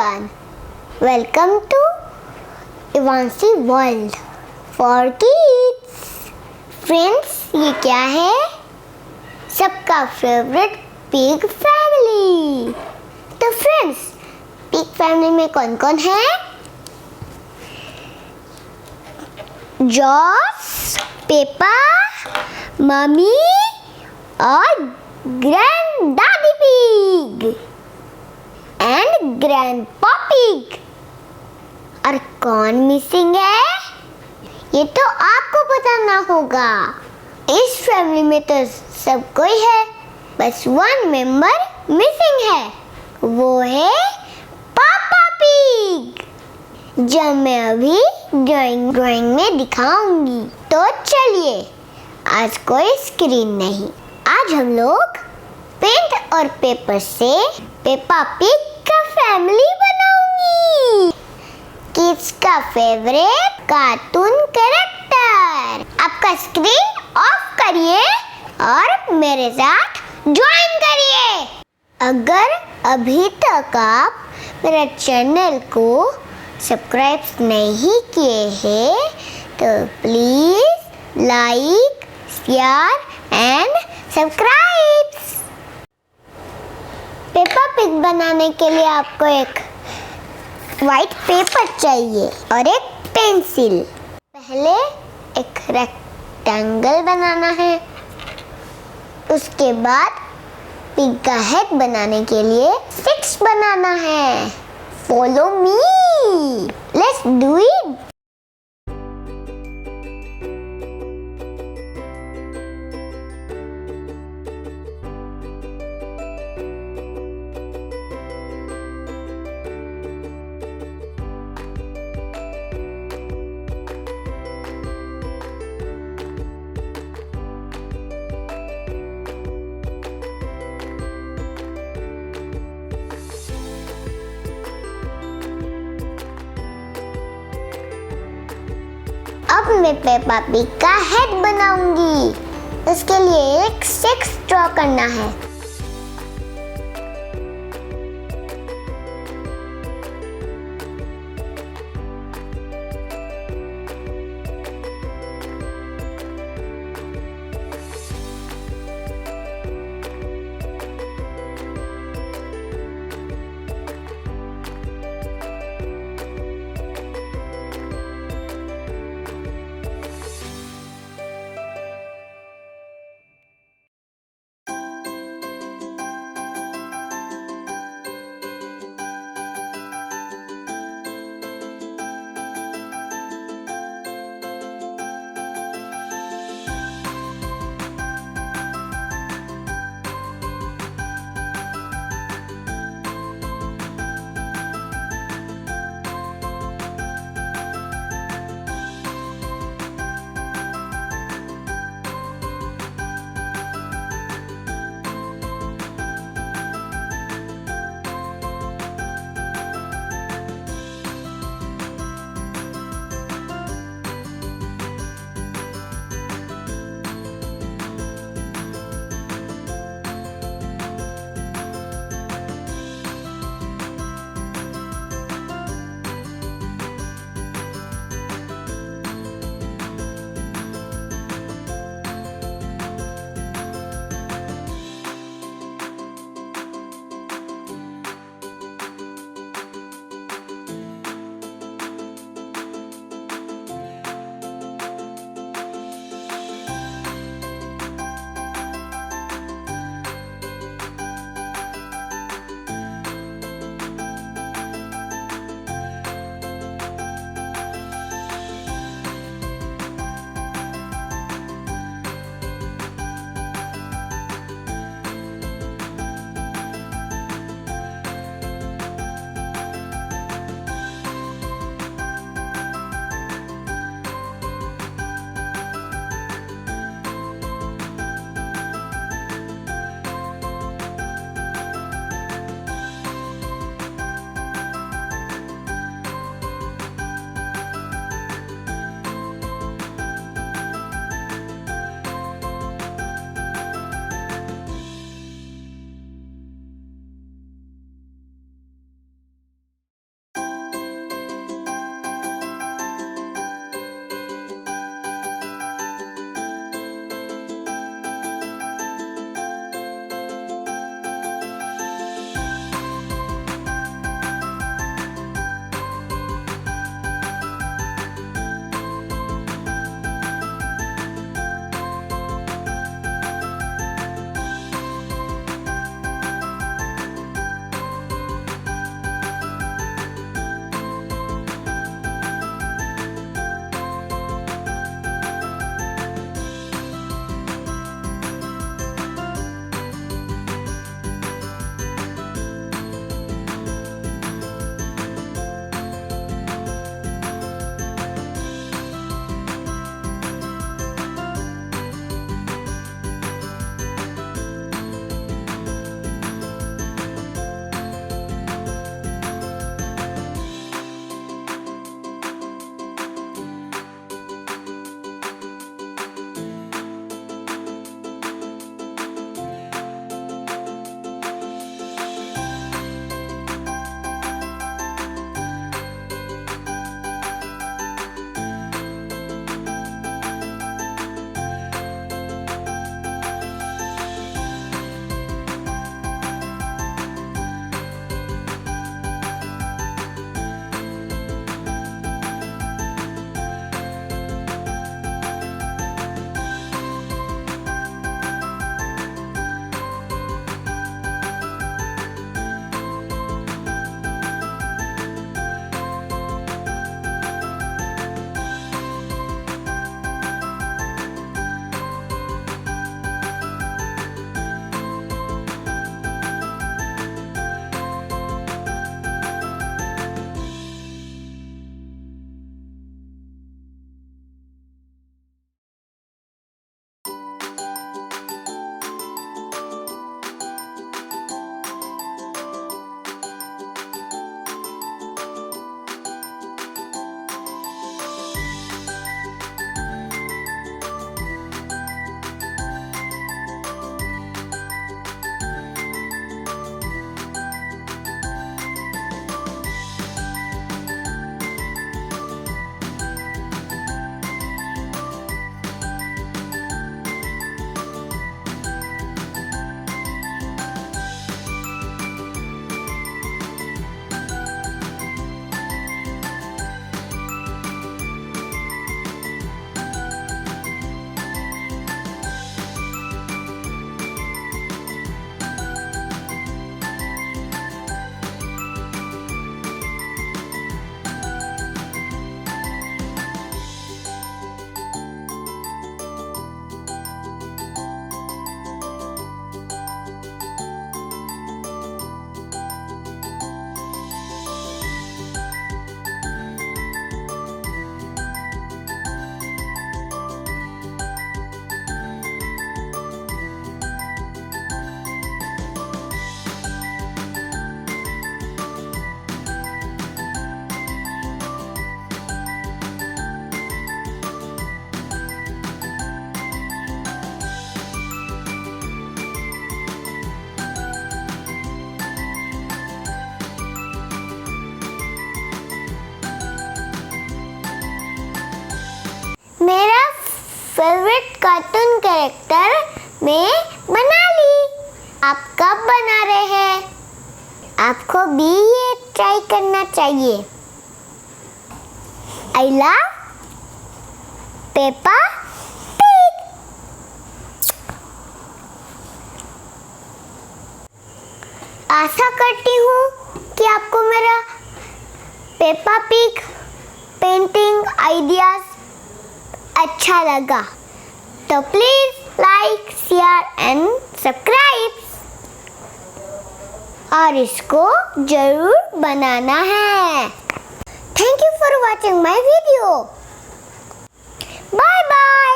everyone. Welcome to EVAANSH'S world for kids. Friends, ये क्या है? सबका फेवरेट पिग फैमिली. तो फ्रेंड्स, पिग फैमिली में कौन कौन है? जॉर्ज, पेपा, मम्मी और ग्रैंड दादी पिग एंड ग्रैंडपा पिग. और कौन मिसिंग है? ये तो आपको बताना होगा. इस फैमिली में तो सब कोई है, बस वन मेंबर मिसिंग है. वो है पापा पिग, जो मैं अभी ड्राइंग में दिखाऊंगी. तो चलिए, आज कोई स्क्रीन नहीं. आज हम लोग पेंट और पेपर से पेपा पिग का फैमिली बनाऊंगी. किड्स का फेवरेट कार्टून कैरेक्टर. आपका स्क्रीन ऑफ करिए और मेरे साथ ज्वाइन करिए. अगर अभी तक आप मेरे चैनल को सब्सक्राइब नहीं किए हैं तो please like, share and subscribe. Peppa pig बनाने के लिए आपको एक व्हाइट पेपर चाहिए और एक पेंसिल. पहले एक रेक्टेंगल बनाना है. उसके बाद पिग का हेड बनाने के लिए 6 बनाना है. Follow me, let's do it. अब मैं पेपा पिग का हेड बनाऊंगी. उसके लिए एक 6 ड्रॉ करना है. फेवरेट कार्टून कैरेक्टर मैं बना ली। आप कब बना रहे हैं? आपको भी ये ट्राई करना चाहिए। I love Peppa Pig. आशा करती हूँ कि आपको मेरा पेपा पिग पेंटिंग आइडियाज अच्छा लगा। तो please like, share and subscribe. और इसको जरूर बनाना है। Thank you for watching my video. Bye bye.